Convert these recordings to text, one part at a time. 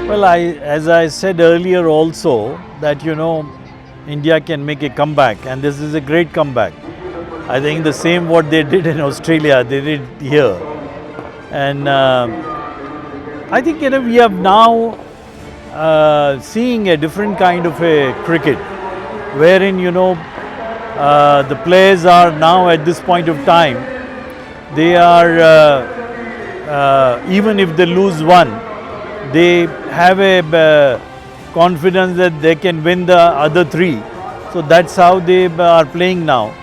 Well, as I said earlier also, that India can make a comeback, and this is a great comeback. I think the same what they did in Australia, they did here, and I think we are now seeing a different kind of a cricket, wherein the players are now at this point of time, they are even if they lose one, they have a confidence that they can win the other three. So that's how they are playing now,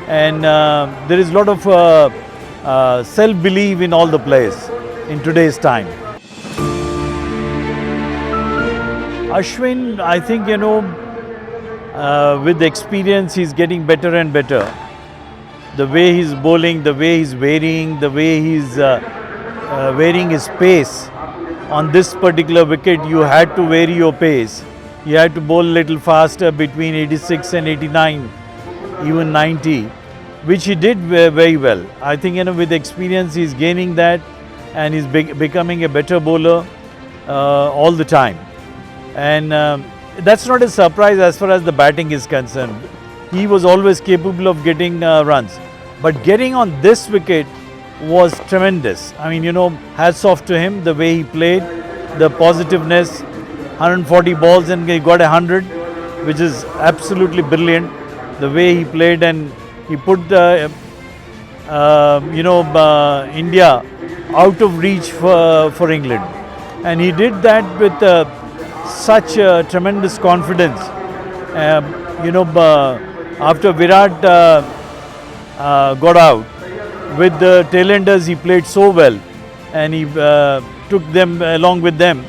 and there is a lot of self-belief in all the players in today's time. Ashwin, I think with the experience he's getting better and better. The way he's bowling, the way he's varying, the way he's varying his pace. On this particular wicket, you had to vary your pace. You had to bowl a little faster between 86 and 89, even 90, which he did very well. I think with experience, he's gaining that, and he's becoming a better bowler all the time. And that's not a surprise as far as the batting is concerned. He was always capable of getting runs. But getting on this wicket was tremendous. I mean, hats off to him, the way he played, the positiveness, 140 balls and he got 100, which is absolutely brilliant. The way he played, and he put India out of reach for England. And he did that with such tremendous confidence. After Virat got out, with the tailenders he played so well, and he took them along with them,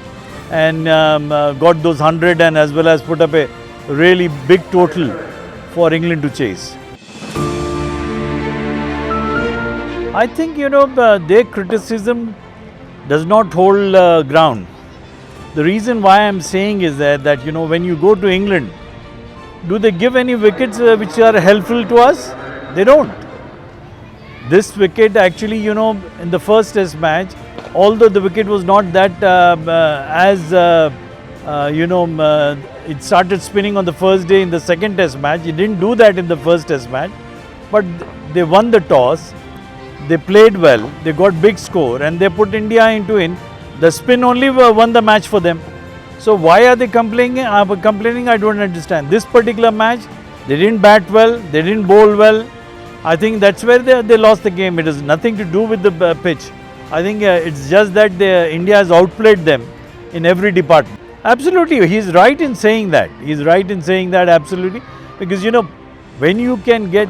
and got those 100, and as well as put up a really big total for England to chase. I think their criticism does not hold ground. The reason why I am saying is that when you go to England, do they give any wickets which are helpful to us? They don't. This wicket actually, in the first test match, although the wicket was not that it started spinning on the first day in the second test match. It didn't do that in the first test match, but they won the toss. They played well. They got big score, and they put India into it. The spin only won the match for them. So why are they complaining? I don't understand. This particular match, they didn't bat well, they didn't bowl well. I think that's where they lost the game. It has nothing to do with the pitch. I think it's just that India has outplayed them in every department. Absolutely, he's right in saying that. He's right in saying that, absolutely. Because when you can get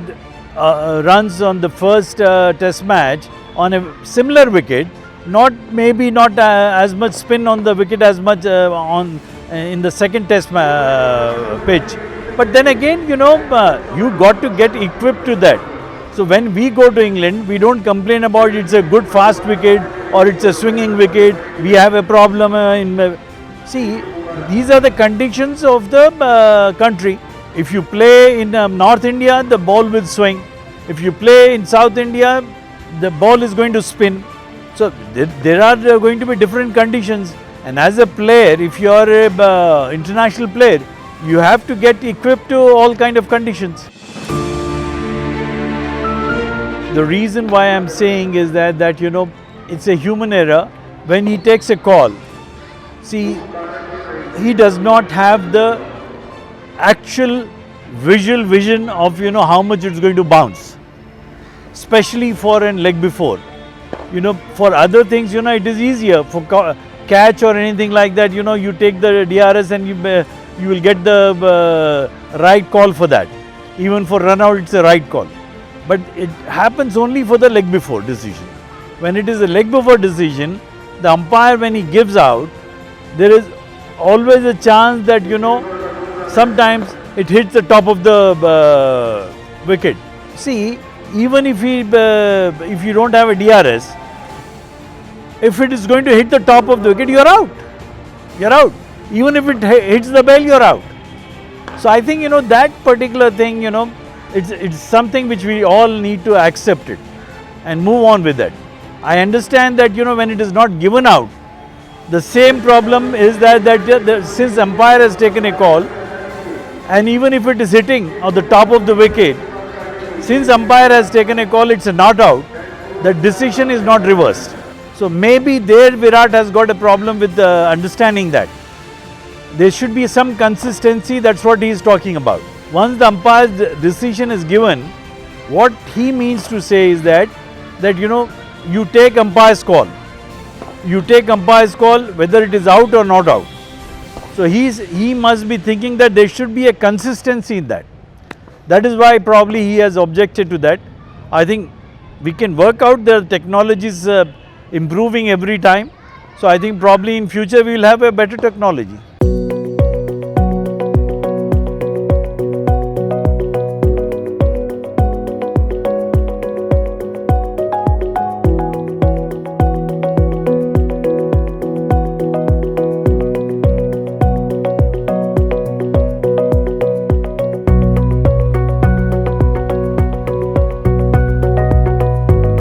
runs on the first test match on a similar wicket, maybe not as much spin on the wicket as much in the second test pitch, but then again you got to get equipped to that. So when we go to England, we don't complain about it's a good fast wicket or it's a swinging wicket, we have a problem see, these are the conditions of the country. If you play in North India, the ball will swing. If you play in South India, the ball is going to spin. So there are going to be different conditions, and as a player, if you are an international player, you have to get equipped to all kind of conditions. The reason why I am saying is that it's a human error. When he takes a call, see, he does not have the actual visual vision of how much it's going to bounce, especially for a leg before. For other things, it is easier. For catch or anything like that, you take the DRS and you will get the right call for that. Even for run out, it's a right call. But it happens only for the leg before decision. When it is a leg before decision, the umpire, when he gives out, there is always a chance that sometimes it hits the top of the wicket. See, even if you don't have a DRS, if it is going to hit the top of the wicket, you're out. You're out. Even if it hits the bell, you're out. So I think that particular thing, it's something which we all need to accept it and move on with that. I understand that when it is not given out, The same problem is that since umpire has taken a call, and even if it is hitting on the top of the wicket, since umpire has taken a call, it's a not out, the decision is not reversed. So maybe there Virat has got a problem with understanding that. There should be some consistency, that's what he is talking about. Once the umpire's decision is given, what he means to say is that you take umpire's call. You take umpire's call whether it is out or not out. So he must be thinking that there should be a consistency in that. That is why probably he has objected to that. I think we can work out, the technology is improving every time. So I think probably in future we will have a better technology.